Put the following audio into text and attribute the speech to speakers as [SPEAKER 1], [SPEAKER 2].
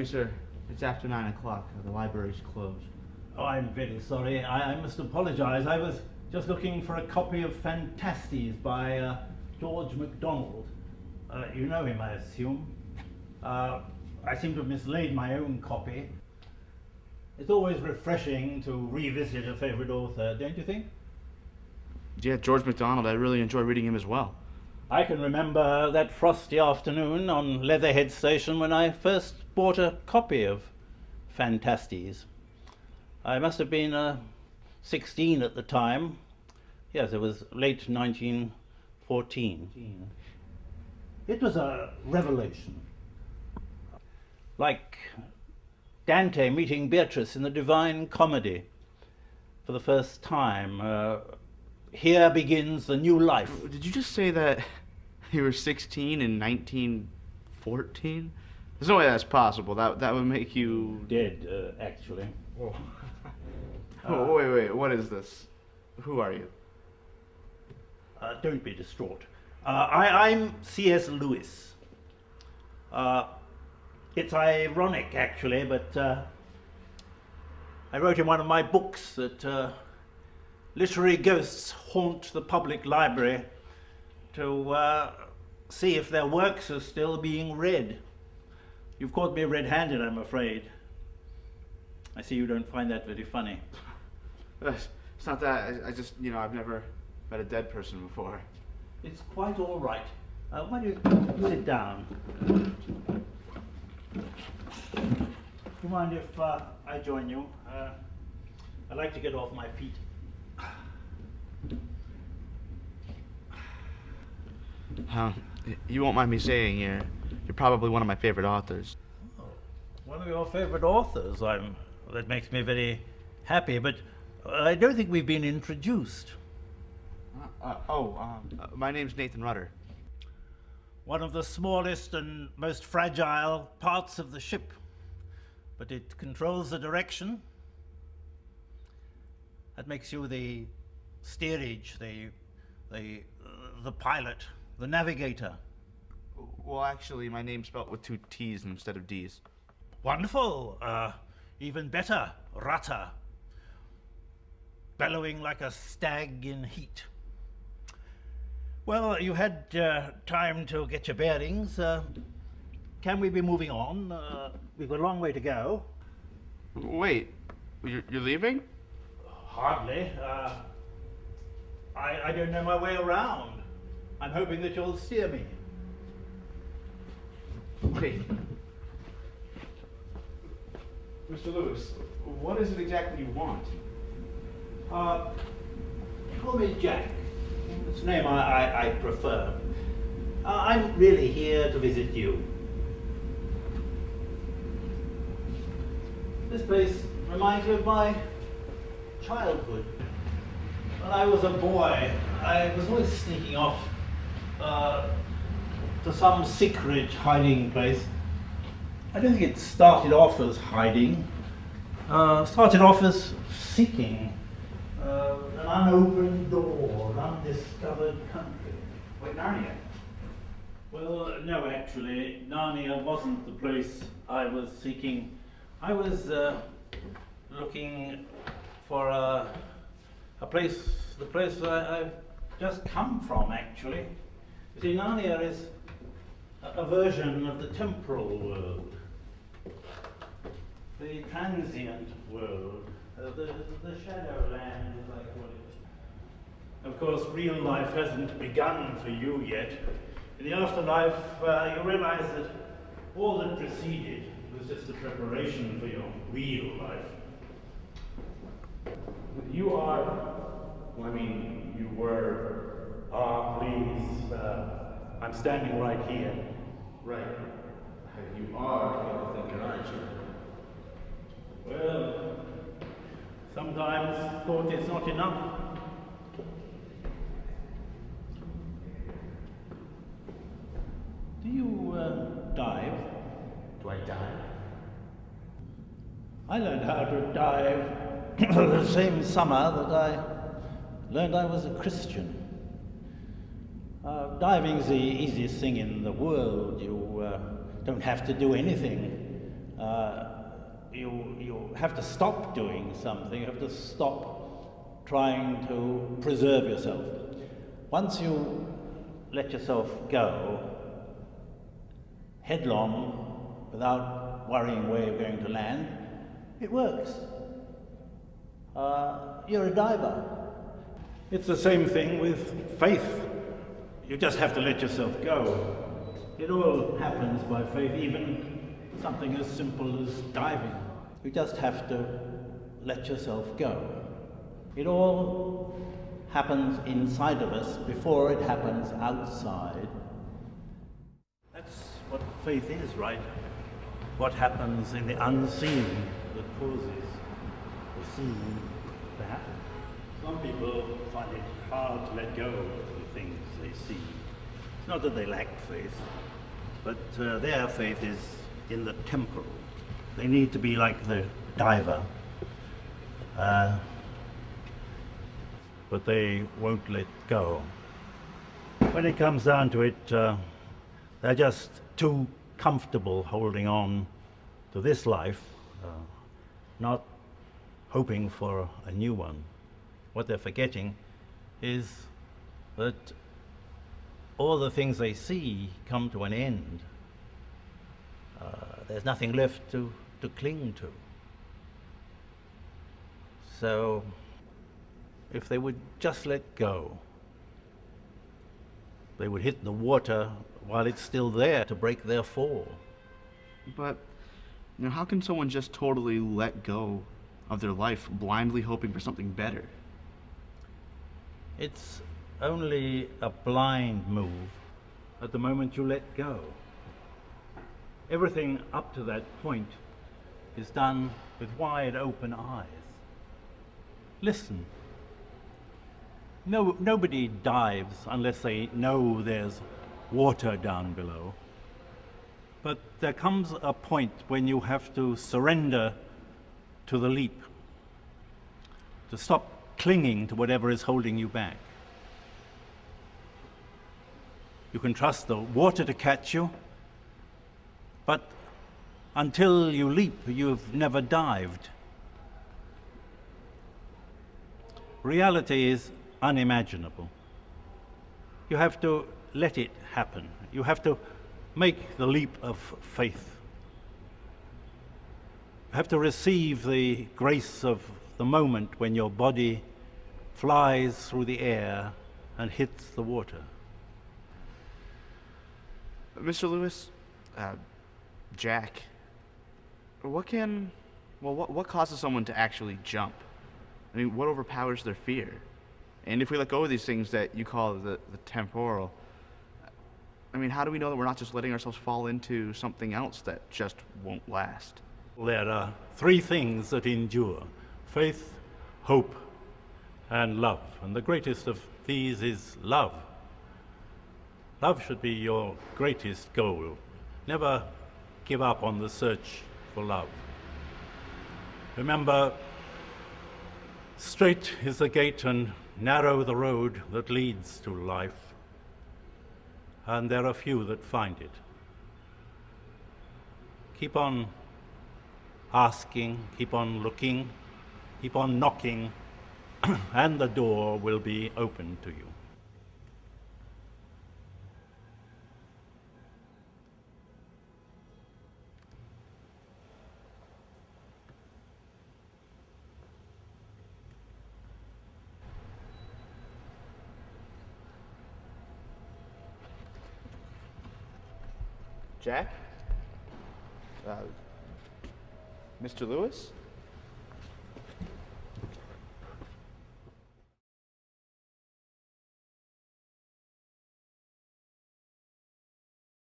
[SPEAKER 1] sir. It's after 9 o'clock. The library's closed.
[SPEAKER 2] Oh, I'm very sorry. I must apologize. I was just looking for a copy of Fantastes by George MacDonald. You know him, I assume. I seem to have mislaid my own copy. It's always refreshing to revisit a favorite author, don't you think?
[SPEAKER 1] Yeah, George MacDonald. I really enjoy reading him as well.
[SPEAKER 2] I can remember that frosty afternoon on Leatherhead Station when I first bought a copy of Fantastes. I must have been 16 at the time. Yes, it was late 1914. It was a revelation. Like Dante meeting Beatrice in the Divine Comedy for the first time. Here begins the new life.
[SPEAKER 1] Did you just say that you were 16 in 1914? There's no way that's possible. That would make you...
[SPEAKER 2] Dead, actually.
[SPEAKER 1] Oh. Oh, wait, what is this? Who are you?
[SPEAKER 2] Don't be distraught. I'm C.S. Lewis. It's ironic, actually, but I wrote in one of my books that literary ghosts haunt the public library to see if their works are still being read. You've caught me red-handed, I'm afraid. I see you don't find that very funny.
[SPEAKER 1] It's not that. I just, I've never met a dead person before.
[SPEAKER 2] It's quite all right. Why don't you sit down? Do you mind if I join you? I'd like to get off my feet.
[SPEAKER 1] You won't mind me saying you're probably one of my favorite authors.
[SPEAKER 2] Oh, one of your favorite authors. That makes me very happy, but I don't think we've been introduced.
[SPEAKER 1] My name's Nathan Rudder.
[SPEAKER 2] One of the smallest and most fragile parts of the ship, but it controls the direction. That makes you the steerage, the pilot, the navigator.
[SPEAKER 1] Well, actually, my name's spelled with 2 T's instead of D's.
[SPEAKER 2] Wonderful. Even better, Rudder. Bellowing like a stag in heat. Well, you had time to get your bearings. Can we be moving on? We've got a long way to go.
[SPEAKER 1] Wait, you're leaving?
[SPEAKER 2] Hardly. I don't know my way around. I'm hoping that you'll steer me.
[SPEAKER 1] Wait. Mr. Lewis, what is it exactly you want?
[SPEAKER 2] Call me Jack. It's a name I prefer. I'm really here to visit you. This place reminds me of my childhood. When I was a boy, I was always sneaking off to some secret hiding place. I don't think it started off as hiding. Started off as seeking an unopened door, an undiscovered country.
[SPEAKER 1] Wait, Narnia?
[SPEAKER 2] Well, no, actually, Narnia wasn't the place I was seeking. I was looking for the place I've just come from, actually. You see, Narnia is a version of the temporal world, the transient world, the Shadowland, as I call it. Of course, real life hasn't begun for you yet. In the afterlife, you realize that all that preceded was just a preparation for your real life.
[SPEAKER 3] You are, you were, please, I'm standing right here.
[SPEAKER 1] Right. You are thinking, aren't you?
[SPEAKER 2] Well, sometimes thought is not enough. Do you dive?
[SPEAKER 1] Do I dive?
[SPEAKER 2] I learned how to dive the same summer that I learned I was a Christian. Diving's the easiest thing in the world. You don't have to do anything. You have to stop doing something, you have to stop trying to preserve yourself. Once you let yourself go headlong without worrying where you're going to land, it works. You're a diver. It's the same thing with faith. You just have to let yourself go. It all happens by faith, even something as simple as diving. You just have to let yourself go. It all happens inside of us before it happens outside. That's what faith is, right? What happens in the unseen that causes the seen to happen. Some people find it hard to let go of the things they see. It's not that they lack faith, but their faith is in the temporal. They need to be like the diver, but they won't let go. When it comes down to it, they're just too comfortable holding on to this life, not hoping for a new one. What they're forgetting is that all the things they see come to an end. There's nothing left to cling to. So, if they would just let go, they would hit the water while it's still there to break their fall.
[SPEAKER 1] But, how can someone just totally let go of their life, blindly hoping for something better?
[SPEAKER 2] It's only a blind move at the moment you let go. Everything up to that point is done with wide open eyes. Listen. Nobody dives unless they know there's water down below. But there comes a point when you have to surrender to the leap, to stop clinging to whatever is holding you back. You can trust the water to catch you, but until you leap, you've never dived. Reality is unimaginable. You have to let it happen. You have to make the leap of faith. You have to receive the grace of the moment when your body flies through the air and hits the water.
[SPEAKER 1] Mr. Lewis, Jack, what causes someone to actually jump? What overpowers their fear? And if we let go of these things that you call the temporal, how do we know that we're not just letting ourselves fall into something else that just won't last?
[SPEAKER 2] There are three things that endure: faith, hope, and love. And the greatest of these is love. Love should be your greatest goal. Never give up on the search for love. Remember, straight is the gate and narrow the road that leads to life, and there are few that find it. Keep on asking, keep on looking, keep on knocking, and the door will be open to you.
[SPEAKER 1] Jack? Mr. Lewis?